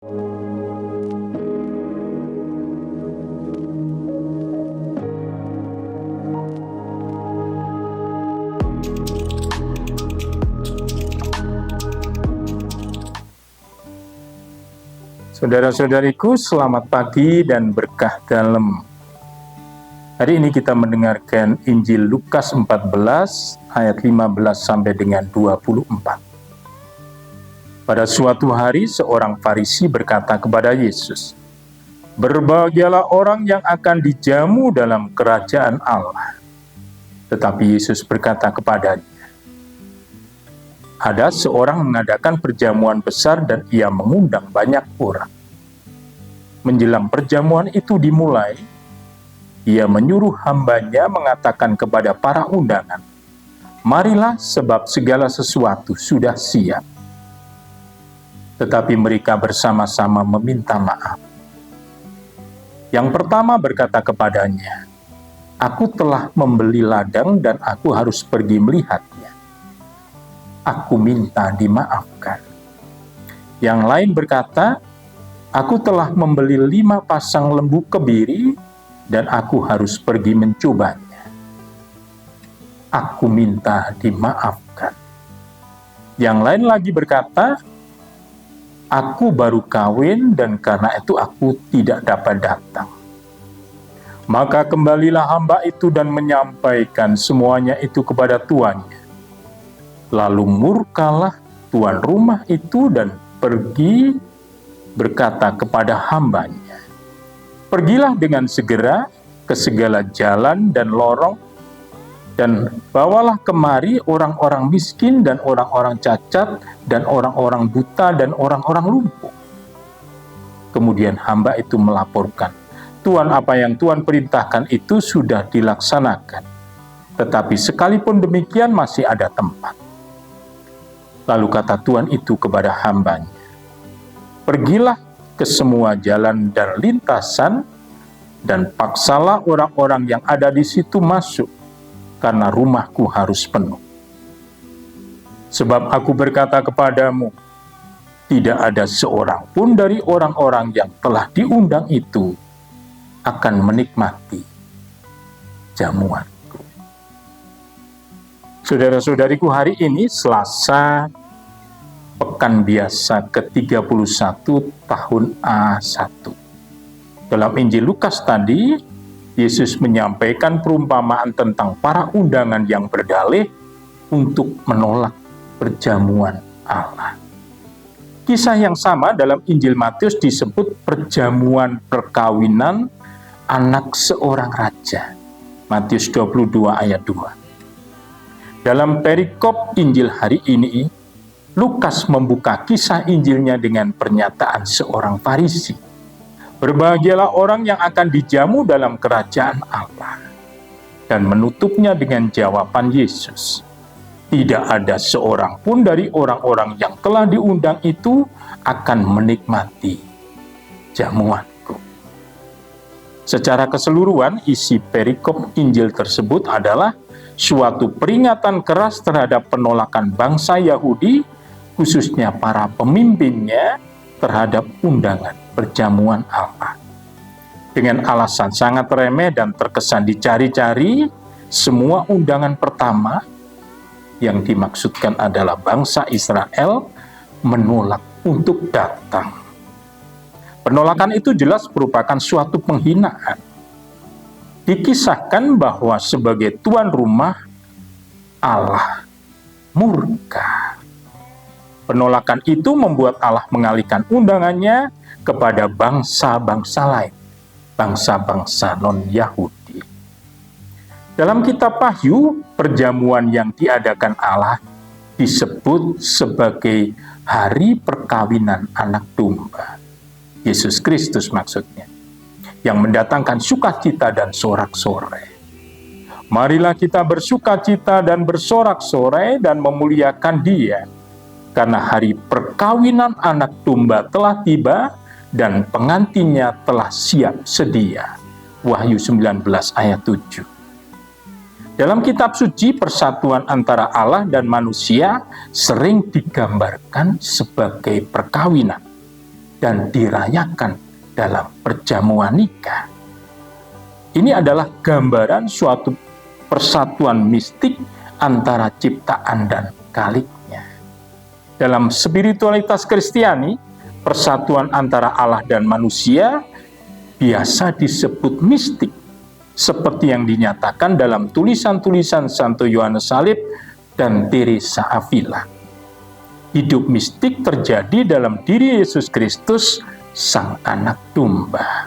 Saudara-saudariku, selamat pagi dan berkah dalam. Hari ini kita mendengarkan Injil Lukas 14 ayat 15 sampai dengan 24. Pada suatu hari seorang Farisi berkata kepada Yesus, "Berbahagialah orang yang akan dijamu dalam kerajaan Allah." Tetapi Yesus berkata kepadanya, "Ada seorang mengadakan perjamuan besar dan ia mengundang banyak orang. Menjelang perjamuan itu dimulai, ia menyuruh hambanya mengatakan kepada para undangan, 'Marilah sebab segala sesuatu sudah siap.' Tetapi mereka bersama-sama meminta maaf. Yang pertama berkata kepadanya, 'Aku telah membeli ladang dan aku harus pergi melihatnya. Aku minta dimaafkan.' Yang lain berkata, 'Aku telah membeli 5 pasang lembu kebiri dan aku harus pergi mencobanya. Aku minta dimaafkan.' Yang lain lagi berkata, 'Aku baru kawin dan karena itu aku tidak dapat datang.' Maka kembalilah hamba itu dan menyampaikan semuanya itu kepada tuannya. Lalu murkalah tuan rumah itu dan pergi berkata kepada hambanya, 'Pergilah dengan segera ke segala jalan dan lorong dan bawalah kemari orang-orang miskin dan orang-orang cacat dan orang-orang buta dan orang-orang lumpuh.' Kemudian hamba itu melaporkan, 'Tuan, apa yang Tuan perintahkan itu sudah dilaksanakan, tetapi sekalipun demikian masih ada tempat.' Lalu kata tuan itu kepada hambanya, 'Pergilah ke semua jalan dan lintasan, dan paksalah orang-orang yang ada di situ masuk, karena rumahku harus penuh. Sebab aku berkata kepadamu, tidak ada seorang pun dari orang-orang yang telah diundang itu akan menikmati jamuanku.'" Saudara-saudariku, hari ini Selasa Pekan Biasa ke-31 tahun A1. Dalam Injil Lukas tadi, Yesus menyampaikan perumpamaan tentang para undangan yang berdalih untuk menolak perjamuan Allah. Kisah yang sama dalam Injil Matius disebut perjamuan perkawinan anak seorang raja. Matius 22 ayat 2. Dalam perikop Injil hari ini, Lukas membuka kisah Injilnya dengan pernyataan seorang Farisi. Berbahagialah orang yang akan dijamu dalam kerajaan Allah. Dan menutupnya dengan jawaban Yesus, tidak ada seorang pun dari orang-orang yang telah diundang itu akan menikmati jamuanku. Secara keseluruhan, isi perikop Injil tersebut adalah suatu peringatan keras terhadap penolakan bangsa Yahudi, khususnya para pemimpinnya, terhadap undangan perjamuan Allah. Dengan alasan sangat remeh dan terkesan dicari-cari, semua undangan pertama yang dimaksudkan adalah bangsa Israel menolak untuk datang. Penolakan itu jelas merupakan suatu penghinaan. Dikisahkan bahwa sebagai tuan rumah, Allah murka. Penolakan itu membuat Allah mengalihkan undangannya kepada bangsa-bangsa lain, bangsa-bangsa non-Yahudi. Dalam kitab Wahyu, perjamuan yang diadakan Allah disebut sebagai hari perkawinan anak domba. Yesus Kristus maksudnya, yang mendatangkan sukacita dan sorak-sorai. Marilah kita bersukacita dan bersorak-sorai dan memuliakan Dia, karena hari perkawinan anak domba telah tiba dan pengantinnya telah siap sedia. Wahyu 19 ayat 7. Dalam kitab suci, persatuan antara Allah dan manusia sering digambarkan sebagai perkawinan. dan dirayakan dalam perjamuan nikah. Ini adalah gambaran suatu persatuan mistik antara ciptaan dan Khaliknya. Dalam spiritualitas Kristiani, persatuan antara Allah dan manusia biasa disebut mistik, seperti yang dinyatakan dalam tulisan-tulisan Santo Yohanes Salib dan Teresa Avila. Hidup mistik terjadi dalam diri Yesus Kristus, Sang Anak Domba.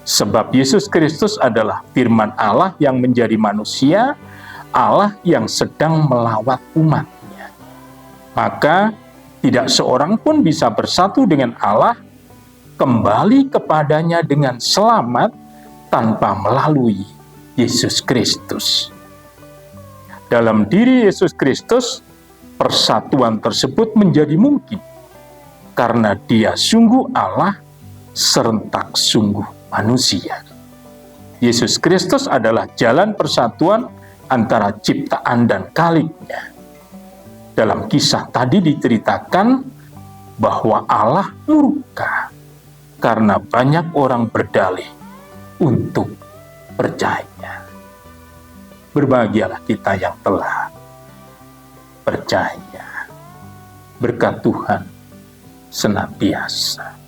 Sebab Yesus Kristus adalah firman Allah yang menjadi manusia, Allah yang sedang melawat umatnya. Maka tidak seorang pun bisa bersatu dengan Allah, kembali kepadanya dengan selamat tanpa melalui Yesus Kristus. Dalam diri Yesus Kristus, persatuan tersebut menjadi mungkin karena Dia sungguh Allah serentak sungguh manusia. Yesus Kristus adalah jalan persatuan antara ciptaan dan Khaliknya. Dalam kisah tadi diceritakan bahwa Allah murka karena banyak orang berdalih untuk percaya. Berbahagialah kita yang telah percaya. Berkat Tuhan senantiasa